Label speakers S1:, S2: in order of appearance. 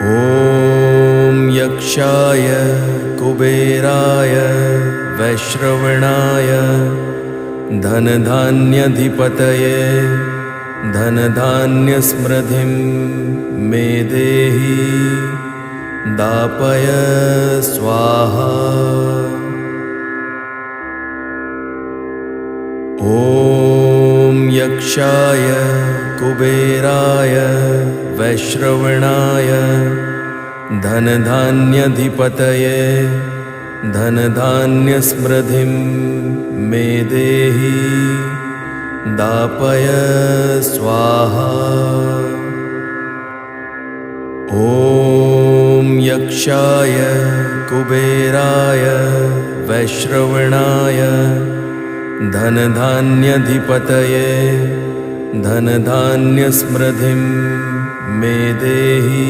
S1: ॐ यक्षाय कुबेराय वैश्रवणाय धनधान्याधिपतये धनधान्यसमृद्धिं मे देहि दापय स्वाहा। ॐ यक्षाय कुबेराय वैश्रवणाय धनधान्याधिपतये धनधान्यसमृद्धिं मे देहि दापय स्वाहा। ॐ यक्षाय कुबेराय वैश्रवणाय धनधान्याधिपतये धनधान्यसमृद्धिं मे देहि